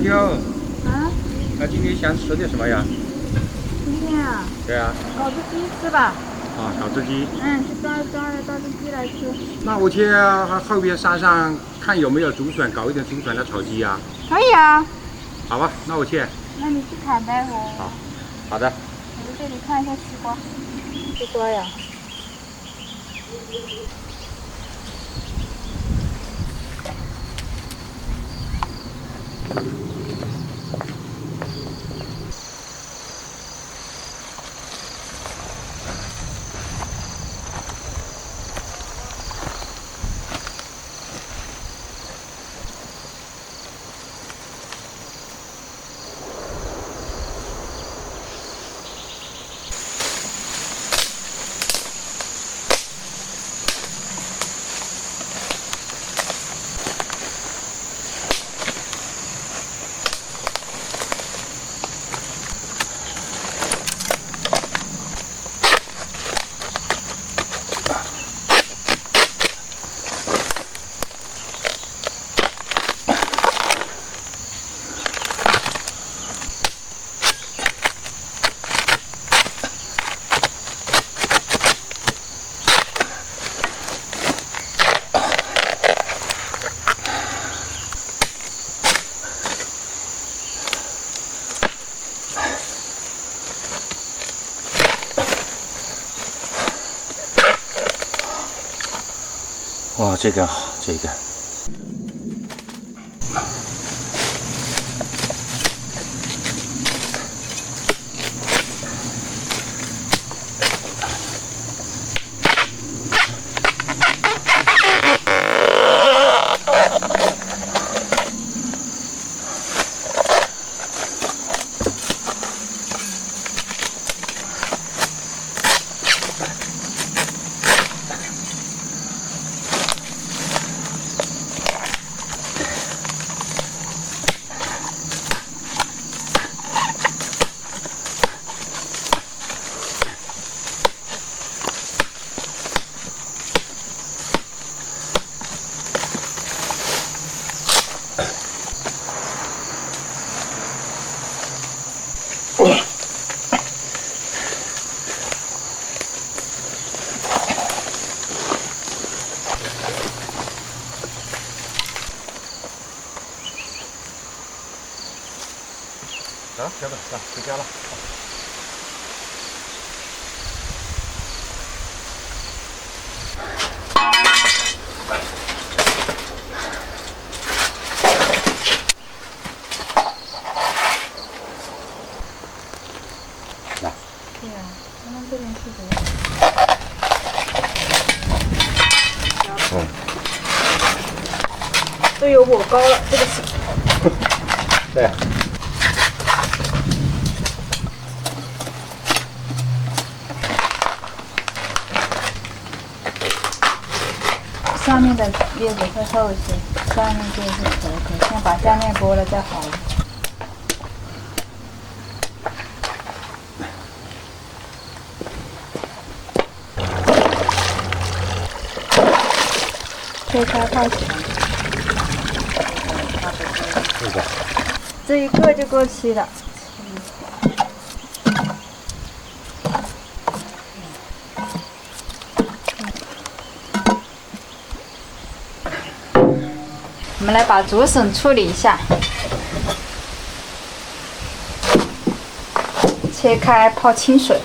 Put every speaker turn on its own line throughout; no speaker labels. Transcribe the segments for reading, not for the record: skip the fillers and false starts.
阿秋，
啊，
那今天想吃点什么呀？
今天啊，
对啊，
搞只鸡翅吧。
啊，烤只鸡。
去抓只鸡来吃。
那我去后边山上看有没有竹笋，搞一点竹笋来炒鸡呀、
可以啊，
好吧，那我去。
那你去砍呗，
好，好的。
我在这里看一下西瓜。西瓜呀。
哇，这个好，这个。走，小本，走，回家了。来。
对呀，咱们这边是什么？
嗯。
都有我高了，这个是。
对。
上面的叶子会厚一些，下面就是壳壳。先把下面剥了再好了。切开泡起来。
这个。
这一个就够吃了。我们来把竹笋处理一下，切开泡清水。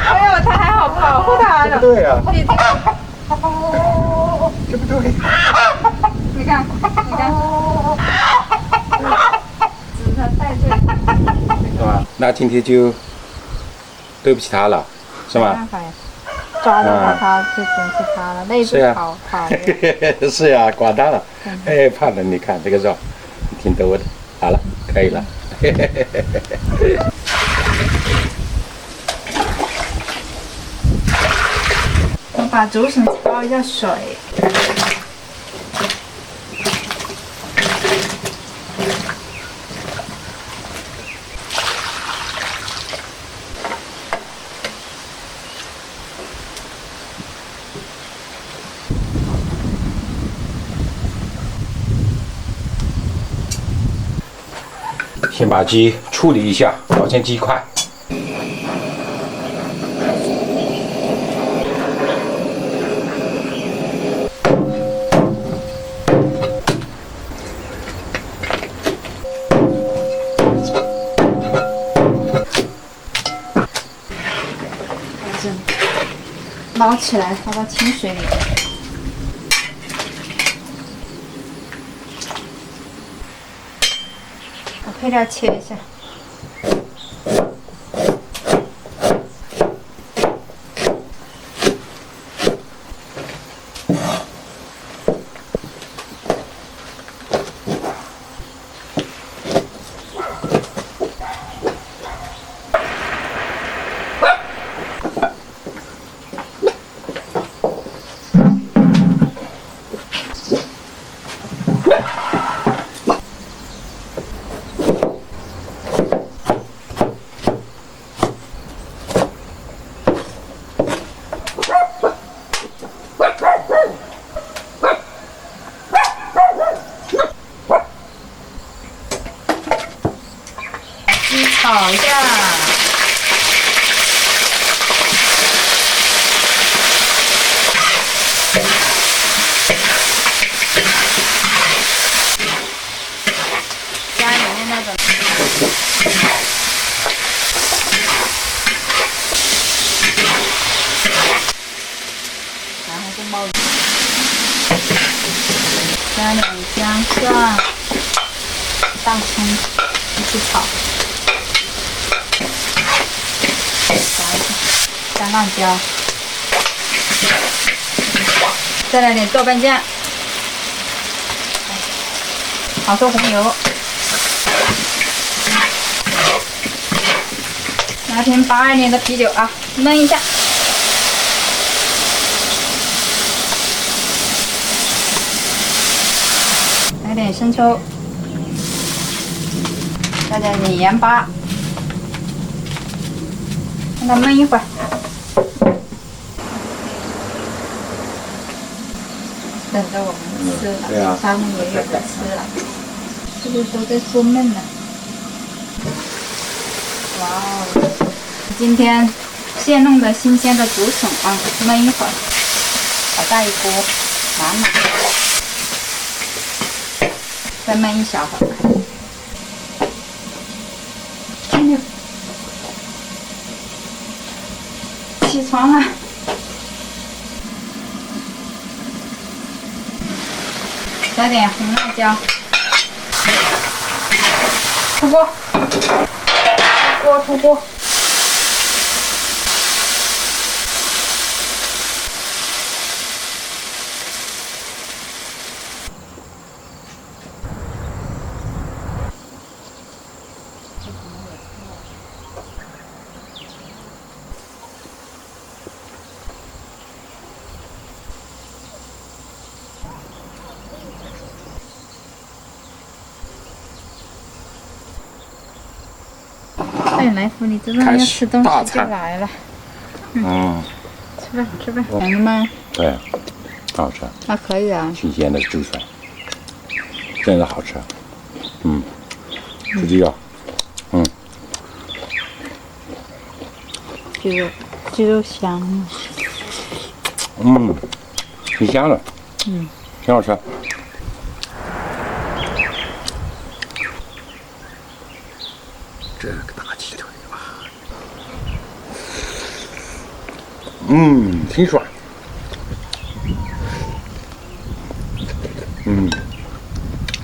哎呦，它还好保护它呢。
对呀。
你
这不对。
你看，你看，指它太对。
是吧？那今天就对不起他了，是吗？
没办法呀，抓到它就真是它了，内部跑的。
是呀，管他了。哎，怕了，你看这个肉，挺多的。好了，可以了。
我把竹笋焯一下水。
先把鸡处理一下，保鲜鸡块。
捞起来，放到清水里。把配料切一下。炒一下，家里面那种，然后就冒，加点姜蒜、大葱一起炒。加辣椒，再来点豆瓣酱，炒出红油，拿瓶82年的啤酒啊，焖一下，来点生抽，再加点盐巴。让它焖一会儿，等着我们吃了，
对啊，
他们也有的吃了，这个时候在做焖呢。哇哦！今天现弄的新鲜的竹笋啊，焖一会儿，好大一锅，满满，再焖一小会儿。真的。起床了，加点红辣椒，出锅，出锅。哎，来福，你这边要吃东西就来了。吃吧吃吧，两个吗？
对，好吃。
啊，可以啊。
新鲜的竹笋，真的好吃。猪鸡肉，
鸡肉香。
挺香的。挺好吃。这个大鸡腿啊，挺爽。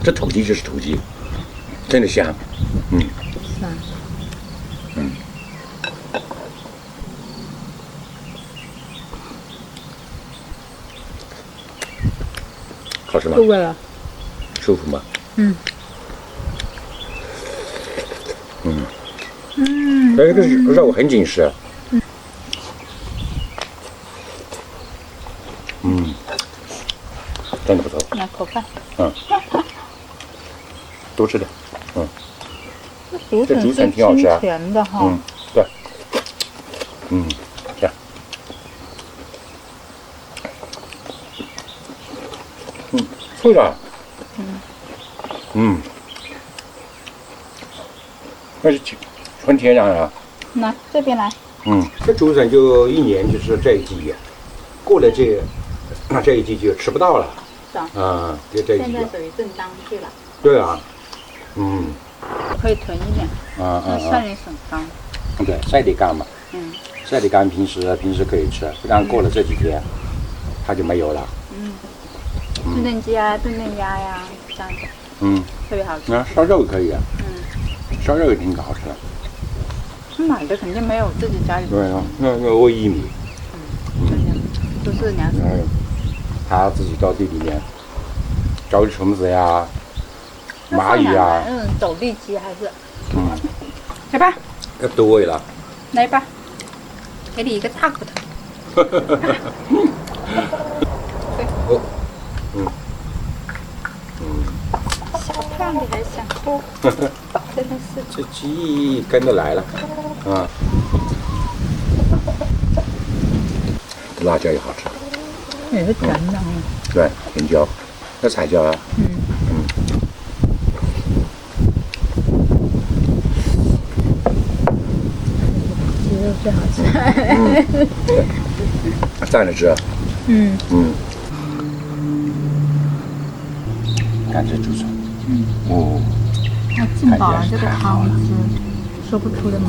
这土鸡就是土鸡，真的香。
是啊。
好吃吗？
入味了。
舒服吗？
嗯。
这个肉很紧实。真的不错。
来口饭。
多吃点。
竹
这竹
笋是
笋挺好吃啊
清甜的哈。
对。这样。脆的。那是纯天然啊。
来这边来。
这竹笋就一年就是这一季，过了这一季就吃不到了。
是啊。
就这一季。
现在属于正当季了。
对啊。
可以囤一点。晒点笋干。
对，晒点干嘛。晒点干平时可以吃，不然过了这几天，它就没有了。
炖炖鸡啊，炖炖鸭呀，这样子。特别好吃。
烧肉可以啊。烧肉也挺好吃的。
买的肯定没有自己家里。
对啊，那煨薏米。
都是粮食。
他自己到地里面找虫子呀、蚂蚁呀。
走地鸡还是？来吧。
要多味了。
来吧，给你一个大骨头。小胖你还想哭？真的是。
这鸡跟着来了。辣椒也好吃。
也是甜的。
对，甜椒，那彩椒啊。
鸡肉最好吃。
蘸着吃。看这竹笋。
它浸饱了这个汤汁，说不出的美。